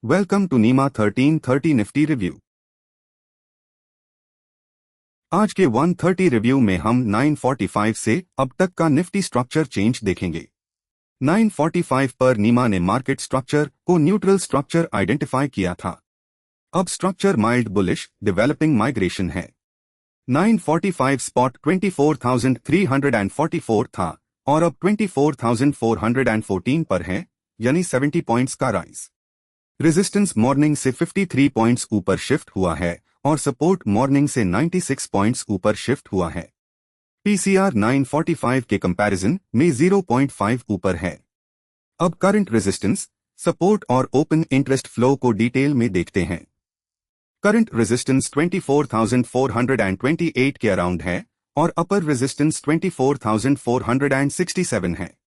Welcome to नीमा 1330 Nifty review. आज के 130 रिव्यू में हम 945 से अब तक का निफ्टी स्ट्रक्चर चेंज देखेंगे। 945 पर नीमा ने मार्केट स्ट्रक्चर को न्यूट्रल स्ट्रक्चर आइडेंटिफाई किया था। अब structure mild bullish developing migration है। 945 स्पॉट 24,344 था और अब 24,414 पर है, यानी 70 पॉइंट्स का राइज। रेजिस्टेंस मॉर्निंग से 53 पॉइंट्स ऊपर शिफ्ट हुआ है और सपोर्ट मॉर्निंग से 96 पॉइंट्स ऊपर शिफ्ट हुआ है। पीसीआर 945 के कंपैरिजन में 0.5 ऊपर है। अब करंट रेजिस्टेंस, सपोर्ट और ओपन इंटरेस्ट फ्लो को डिटेल में देखते हैं। करंट रेजिस्टेंस 24,428 के अराउंड है और अपर रेजिस्टेंस 24,467 है।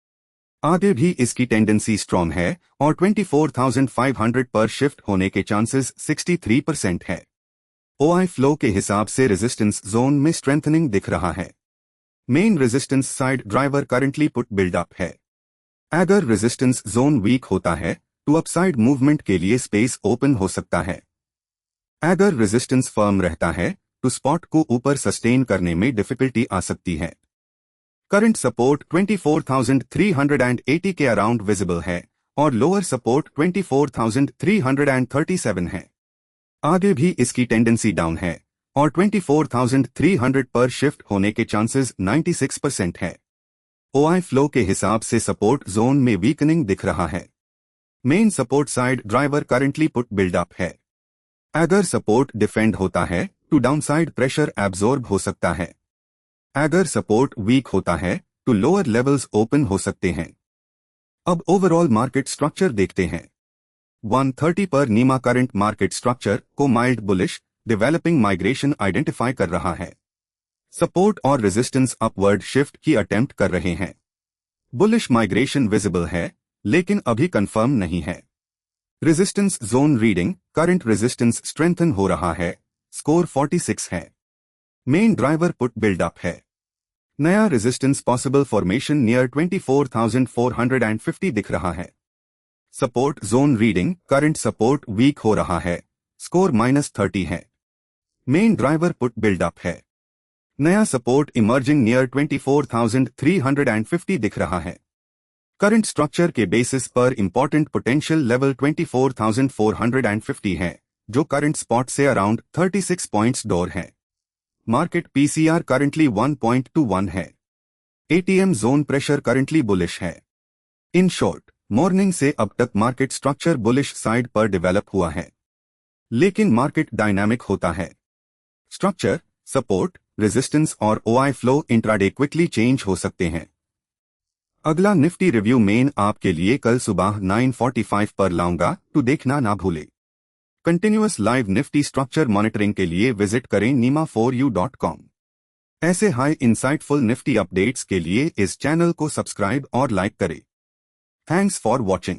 आगे भी इसकी टेंडेंसी स्ट्रॉन्ग है और 24,500 पर शिफ्ट होने के चांसेस 63% है। ओआई फ्लो के हिसाब से रेजिस्टेंस जोन में स्ट्रेंथनिंग दिख रहा है। Main resistance side driver currently put buildup है। अगर रेजिस्टेंस जोन वीक होता है तो अपसाइड मूवमेंट के लिए स्पेस ओपन हो सकता है। अगर रेजिस्टेंस फर्म रहता है तो स्पॉट को ऊपर सस्टेन करने में डिफिकल्टी आ सकती है। करंट सपोर्ट 24,380 के अराउंड विजिबल है और लोअर सपोर्ट 24,337 है। आगे भी इसकी टेंडेंसी डाउन है और 24,300 पर शिफ्ट होने के चांसेस 96% है। ओआई फ्लो के हिसाब से सपोर्ट जोन में वीकनिंग दिख रहा है। Main support side driver currently put buildup है। अगर सपोर्ट डिफेंड होता है तो डाउनसाइड प्रेशर एब्जॉर्ब हो सकता है। अगर सपोर्ट वीक होता है तो लोअर लेवल्स ओपन हो सकते हैं। अब ओवरऑल मार्केट स्ट्रक्चर देखते हैं। 130 पर नीमा करंट मार्केट स्ट्रक्चर को mild bullish developing migration identify कर रहा है। सपोर्ट और रेजिस्टेंस अपवर्ड शिफ्ट की अटेम्प्ट कर रहे हैं। बुलिश माइग्रेशन विजिबल है लेकिन अभी कंफर्म नहीं है। Resistance zone reading current resistance strengthen हो रहा है, स्कोर 46 है। मेन ड्राइवर पुट बिल्डअप है। नया रेजिस्टेंस पॉसिबल फॉर्मेशन नियर 24,450 दिख रहा है। Support zone reading current support weak हो रहा है, स्कोर -30 है। मेन ड्राइवर पुट बिल्डअप है। नया सपोर्ट इमर्जिंग नियर 24,350 दिख रहा है। करंट स्ट्रक्चर के बेसिस पर इंपॉर्टेंट पोटेंशियल लेवल 24,450 है, जो करंट स्पॉट से अराउंड 36 पॉइंट्स डोर है। मार्केट पीसीआर करंटली 1.21 है। ATM zone pressure currently bullish है। इन शॉर्ट, मॉर्निंग से अब तक मार्केट स्ट्रक्चर बुलिश साइड पर डेवलप हुआ है, लेकिन मार्केट डायनामिक होता है। स्ट्रक्चर, सपोर्ट, रेजिस्टेंस और OI flow intraday quickly change हो सकते हैं। अगला निफ्टी रिव्यू मेन आपके लिए कल सुबह 9:45 पर लाऊंगा, तो देखना ना भूले। Continuous live Nifty structure monitoring के लिए विजिट करें nima4u.com। ऐसे हाई इंसाइटफुल निफ्टी अपडेट्स के लिए इस चैनल को सब्सक्राइब और लाइक करें। Thanks for watching.